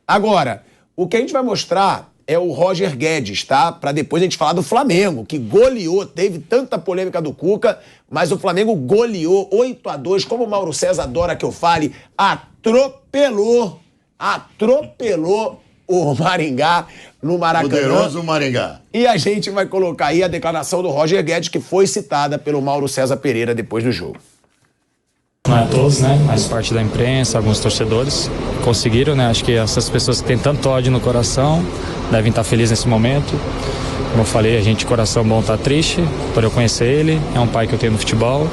Agora, o que a gente vai mostrar é o Roger Guedes, tá? Pra depois a gente falar do Flamengo, que goleou, teve tanta polêmica do Cuca, mas o Flamengo goleou 8-2, como o Mauro César adora que eu fale, atropelou o Maringá no Maracanã. Poderoso Maringá. E a gente vai colocar aí a declaração do Roger Guedes, que foi citada pelo Mauro César Pereira depois do jogo. Não é todos, né? Mas parte da imprensa, alguns torcedores conseguiram, né? Acho que essas pessoas que têm tanto ódio no coração devem estar felizes nesse momento. Como eu falei, a gente, coração bom, tá triste por eu conhecer ele. É um pai que eu tenho no futebol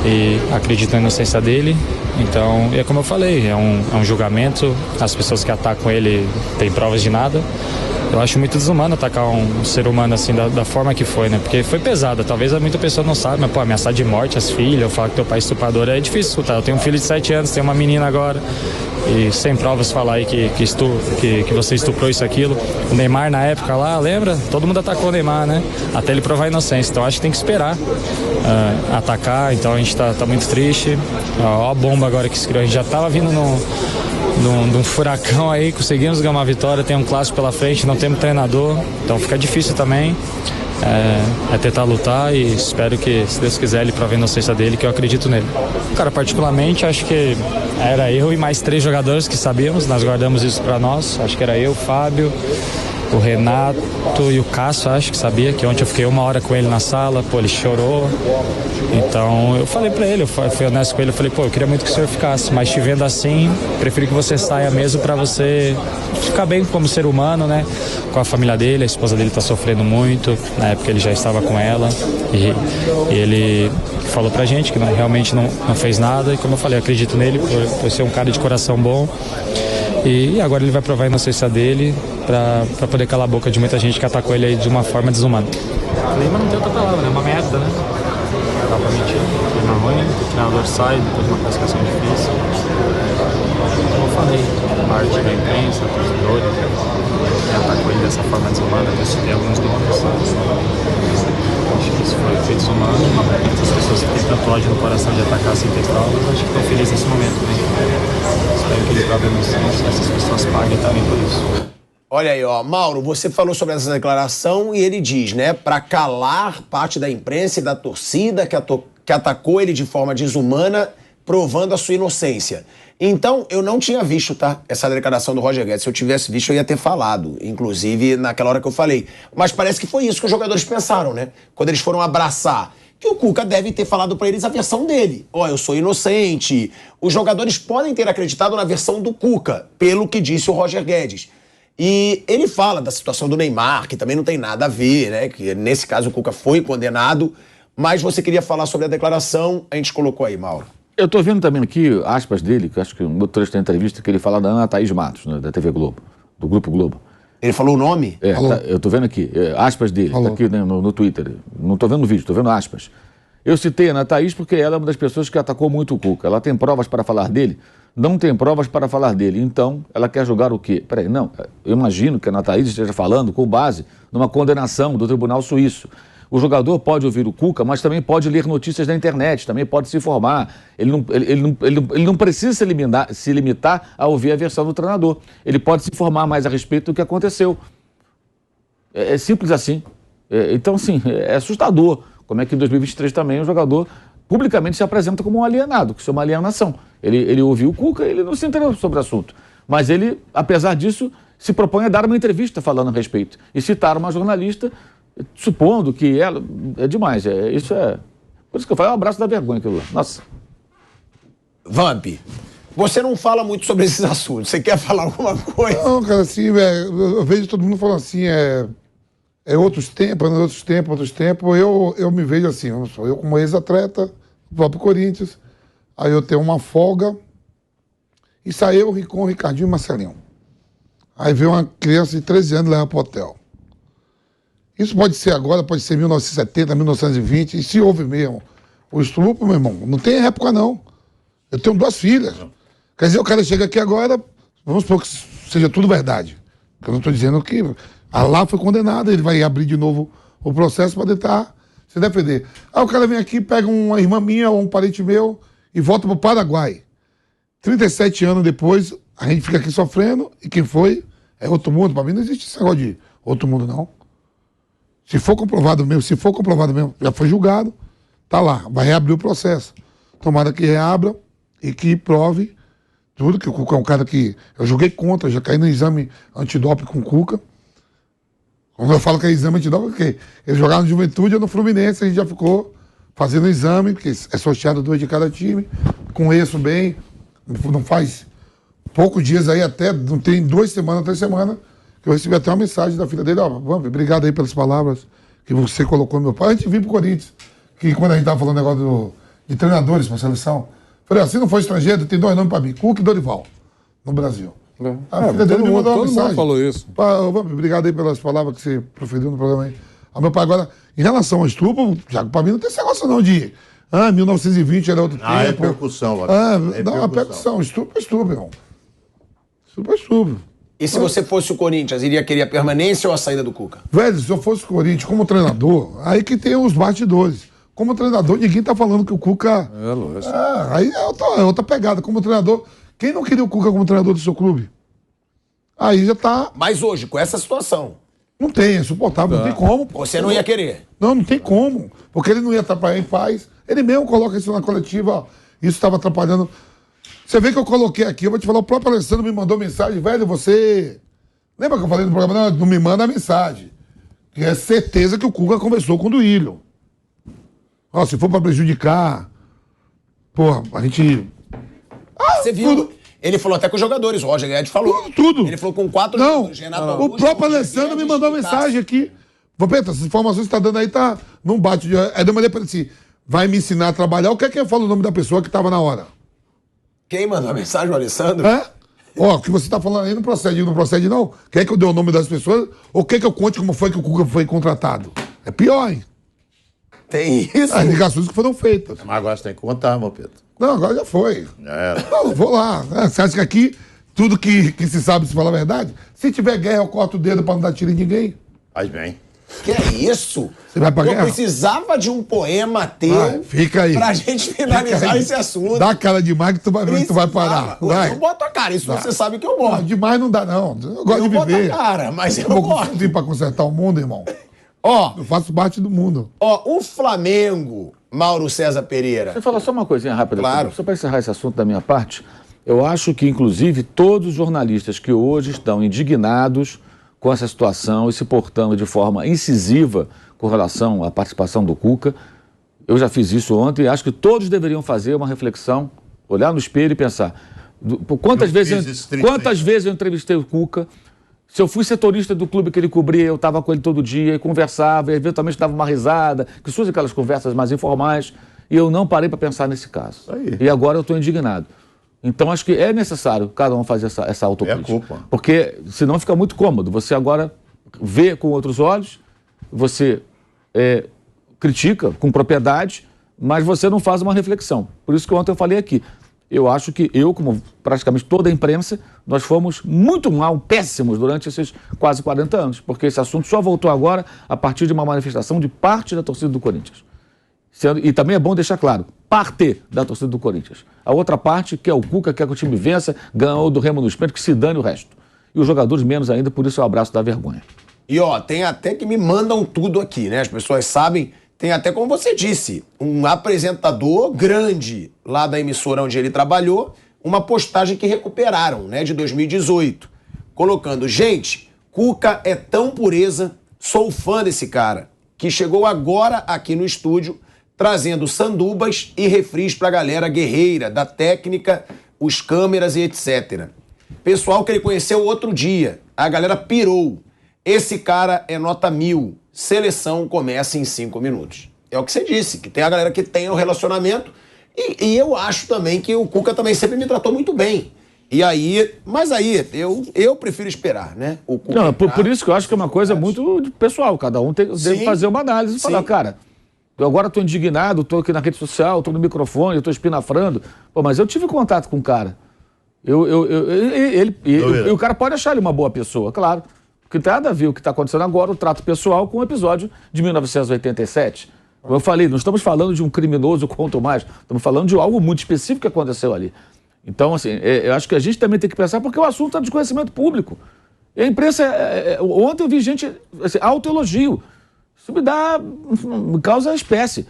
e acredito na inocência dele. Então, é como eu falei, é um julgamento. As pessoas que atacam ele têm provas de nada. Eu acho muito desumano atacar um ser humano assim, da forma que foi, né? Porque foi pesada. Talvez muita pessoa não sabe, mas, pô, ameaçar de morte as filhas, falar que teu pai é estuprador é difícil escutar. Eu tenho um filho de 7 anos, tenho uma menina agora. E sem provas falar aí que você estuprou isso, aquilo. O Neymar na época lá, lembra? Todo mundo atacou o Neymar, né? Até ele provar a inocência. Então acho que tem que esperar atacar. Então a gente tá muito triste. Ó a bomba agora que se criou. A gente já tava vindo num furacão aí, conseguimos ganhar uma vitória, tem um clássico pela frente, não temos treinador, então fica difícil também. É tentar lutar e espero que, se Deus quiser, ele prove a inocência dele, que eu acredito nele. Cara, particularmente, acho que era eu e mais 3 jogadores que sabíamos, nós guardamos isso pra nós. Acho que era eu, o Fábio, o Renato e o Cássio, acho que sabia, que ontem eu fiquei 1 hora com ele na sala, pô, ele chorou. Então eu falei pra ele, eu fui honesto com ele, eu falei, pô, eu queria muito que o senhor ficasse, mas te vendo assim, prefiro que você saia mesmo pra você ficar bem como ser humano, né? Com a família dele, a esposa dele tá sofrendo muito, na época ele já estava com ela, e ele falou pra gente que realmente não fez nada, e como eu falei, eu acredito nele por ser um cara de coração bom. E agora ele vai provar a inocência dele pra poder calar a boca de muita gente que atacou ele aí de uma forma desumana. Lima não tem outra palavra, né? Uma merda, né? Dá pra mentir. Clima ruim, o treinador sai depois de uma classificação difícil. Como eu falei, parte da imprensa, torcedores, que atacou ele dessa forma desumana, eu citei alguns nomes. Acho que isso foi feito desumano. Essas pessoas que têm tanto ódio no coração de atacar sem ter provas, acho que estão felizes nesse momento, né? Espero que eles provem inocência, essas pessoas paguem também por isso. Olha aí, ó, Mauro, você falou sobre essa declaração e ele diz, né, pra calar parte da imprensa e da torcida que atacou ele de forma desumana, provando a sua inocência. Então, eu não tinha visto, tá, essa declaração do Roger Guedes. Se eu tivesse visto, eu ia ter falado, inclusive naquela hora que eu falei. Mas parece que foi isso que os jogadores pensaram, né, quando eles foram abraçar. Que o Cuca deve ter falado pra eles a versão dele. Ó, eu sou inocente. Os jogadores podem ter acreditado na versão do Cuca, pelo que disse o Roger Guedes. E ele fala da situação do Neymar, que também não tem nada a ver, né? Que nesse caso o Cuca foi condenado. Mas você queria falar sobre a declaração, a gente colocou aí, Mauro. Eu tô vendo também aqui aspas dele, que acho que um outro trecho da entrevista que ele fala da Ana Thaís Matos, né, da TV Globo, do Grupo Globo. Ele falou o nome? É, tá, eu tô vendo aqui, aspas dele, tá aqui, né, no Twitter. Não tô vendo o vídeo, tô vendo aspas. Eu citei a Ana Thaís porque ela é uma das pessoas que atacou muito o Cuca. Ela tem provas para falar dele? Não tem provas para falar dele. Então, ela quer julgar o quê? Peraí, não. Eu imagino que a Ana Thaís esteja falando com base numa condenação do Tribunal Suíço. O jogador pode ouvir o Cuca, mas também pode ler notícias na internet, também pode se informar. Ele não precisa se limitar a ouvir a versão do treinador. Ele pode se informar mais a respeito do que aconteceu. É simples assim. Então, sim, é assustador. Como é que em 2023 também o jogador publicamente se apresenta como um alienado, que isso é uma alienação. Ele ouviu o Cuca, ele não se entendeu sobre o assunto. Mas ele, apesar disso, se propõe a dar uma entrevista falando a respeito. E citar uma jornalista, supondo que ela... É demais, isso é... Por isso que eu falo, é um abraço da vergonha aquilo lá. Nossa. Vamp, você não fala muito sobre esses assuntos. Você quer falar alguma coisa? Não, cara, assim, eu vejo todo mundo falando assim, outros tempos. Eu me vejo assim, eu como ex-atleta, do próprio Corinthians, aí eu tenho uma folga, e saiu o Ricon, Ricardinho e Marcelinho. Aí veio uma criança de 13 anos e leva pro hotel. Isso pode ser agora, pode ser 1970, 1920, e se houve mesmo o estupro, meu irmão, não tem época não. Eu tenho 2 filhas. Quer dizer, o cara chega aqui agora, vamos supor que seja tudo verdade. Eu não estou dizendo que lá foi condenado, ele vai abrir de novo o processo para tentar se defender. Aí o cara vem aqui, pega uma irmã minha ou um parente meu e volta para o Paraguai. 37 anos depois, a gente fica aqui sofrendo, e quem foi é outro mundo. Para mim não existe esse negócio de outro mundo, não. Se for comprovado mesmo, já foi julgado, tá lá, vai reabrir o processo. Tomara que reabra e que prove tudo, que o Cuca é um cara que eu joguei contra, já caí no exame antidoping com o Cuca. Quando eu falo que é exame antidoping, porque ele jogava no Juventude ou no Fluminense, a gente já ficou fazendo exame, porque é sorteado 2 de cada time, conheço bem, não faz poucos dias aí, até, não tem 2 semanas, 3 semanas, que eu recebi até uma mensagem da filha dele, ó, Vamp, obrigado aí pelas palavras que você colocou no meu pai. Antes de vir pro Corinthians, que quando a gente tava falando negócio de treinadores pra seleção, falei, se não for estrangeiro, tem 2 nomes pra mim, Cuca e Dorival, no Brasil. A filha dele me mandou uma mensagem. Todo mundo falou isso. Vamp, obrigado aí pelas palavras que você proferiu no programa aí. Meu pai, agora, em relação ao estupro, Thiago, pra mim não tem esse negócio não de 1920 era outro tempo. É percussão, não, percussão. Estupro é estupro, irmão. Estupro é estupro. E se você fosse o Corinthians, iria querer a permanência ou a saída do Cuca? Velho, se eu fosse o Corinthians como treinador, aí que tem os bastidores. Como treinador, ninguém tá falando que o Cuca... É, lógico. Aí é outra pegada. Como treinador, quem não queria o Cuca como treinador do seu clube? Aí já tá... Mas hoje, com essa situação... Não tem, é insuportável, não tem como. Você não ia querer? Não tem como. Porque ele não ia atrapalhar em paz. Ele mesmo coloca isso na coletiva, ó. Isso estava atrapalhando... Você vê que eu coloquei aqui, eu vou te falar, o próprio Alessandro me mandou mensagem, velho, você... Lembra que eu falei no programa? Não me manda a mensagem. Que é certeza que o Cuca conversou com o Duílio. Ó, se for pra prejudicar... Porra, a gente... Você viu? Tudo. Ele falou até com os jogadores, o Roger Guedes falou. Tudo. Ele falou com 4 jogadores. O próprio Alessandro me mandou uma mensagem aqui. Vampeta, essas informações que você tá dando aí, tá... Não bate. Aí eu mandei pra ele assim, vai me ensinar a trabalhar, o que é que eu falo o nome da pessoa que tava na hora? Quem mandou a mensagem, o Alessandro? Ó, o que você tá falando aí não procede não. Quer que eu dê o nome das pessoas ou quer que eu conte como foi que o Cuca foi contratado? É pior, hein? Tem isso? As ligações que foram feitas. Mas agora você tem que contar, meu Pedro. Não, agora já foi. Não, vou lá. Você acha que aqui, tudo que se sabe se fala a verdade? Se tiver guerra, eu corto o dedo pra não dar tiro em ninguém. Faz bem. Que é isso? Você vai pra guerra? Eu precisava de um poema teu fica aí. Pra gente finalizar esse assunto. Dá cara demais que tu vai ver que tu vai parar. Eu não boto a cara, isso você sabe que eu boto. Não, demais não dá, não. Eu gosto de viver. Boto a cara, mas eu vou gosto. vir pra consertar o mundo, irmão. Eu faço parte do mundo. O Flamengo, Mauro César Pereira. Deixa eu falar só uma coisinha rápida. Claro. Só para encerrar esse assunto da minha parte, eu acho que, inclusive, todos os jornalistas que hoje estão indignados com essa situação e se portando de forma incisiva com relação à participação do Cuca, eu já fiz isso ontem e acho que todos deveriam fazer uma reflexão, olhar no espelho e pensar quantas vezes eu entrevistei o Cuca. Se eu fui setorista do clube que ele cobria, eu estava com ele todo dia, conversava, e eventualmente dava uma risada, que surgem aquelas conversas mais informais, e eu não parei para pensar nesse caso. E agora eu estou indignado. Então acho que é necessário cada um fazer essa autocrítica. Porque senão fica muito cômodo. Você agora vê com outros olhos, você critica com propriedade, mas você não faz uma reflexão. Por isso que ontem eu falei aqui. Eu acho que eu, como praticamente toda a imprensa, nós fomos muito mal, péssimos durante esses quase 40 anos, porque esse assunto só voltou agora a partir de uma manifestação de parte da torcida do Corinthians. E também é bom deixar claro, parte da torcida do Corinthians. A outra parte, que é o Cuca, quer que o time vença, ganhou do Remo nos pênaltis, que se dane o resto. E os jogadores menos ainda, por isso é o abraço da vergonha. E tem até que me mandam tudo aqui, né? As pessoas sabem... Tem até, como você disse, um apresentador grande lá da emissora onde ele trabalhou, uma postagem que recuperaram, né, de 2018, colocando, gente, Cuca é tão pureza, sou fã desse cara, que chegou agora aqui no estúdio, trazendo sandubas e refris pra galera guerreira, da técnica, os câmeras e etc. Pessoal que ele conheceu outro dia, a galera pirou. Esse cara é nota 1000. Seleção começa em 5 minutos. É o que você disse, que tem a galera que tem o relacionamento e eu acho também que o Cuca também sempre me tratou muito bem. E aí, mas aí, eu prefiro esperar, né? O Cuca não, por isso que eu acho que é uma coisa muito pessoal, cada um deve fazer uma análise e falar, cara, eu agora estou indignado, estou aqui na rede social, estou no microfone, estou espinafrando, mas eu tive contato com o cara. E o cara pode achar ele uma boa pessoa, claro. Que tem nada a ver o que está acontecendo agora, o trato pessoal, com o episódio de 1987. Como eu falei, não estamos falando de um criminoso quanto mais, estamos falando de algo muito específico que aconteceu ali. Então, assim, eu acho que a gente também tem que pensar, porque o assunto é de conhecimento público. E a imprensa, ontem eu vi gente, assim, autoelogio. Isso me causa espécie.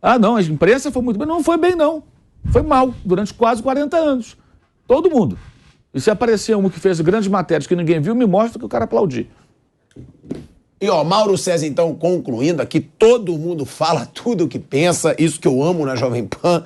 Ah, não, a imprensa foi muito bem. Não foi bem, não. Foi mal, durante quase 40 anos. Todo mundo. E se aparecer um que fez grandes matérias que ninguém viu, me mostra que o cara aplaudir. E ó, Mauro César, então, concluindo aqui, todo mundo fala tudo o que pensa, isso que eu amo na Jovem Pan.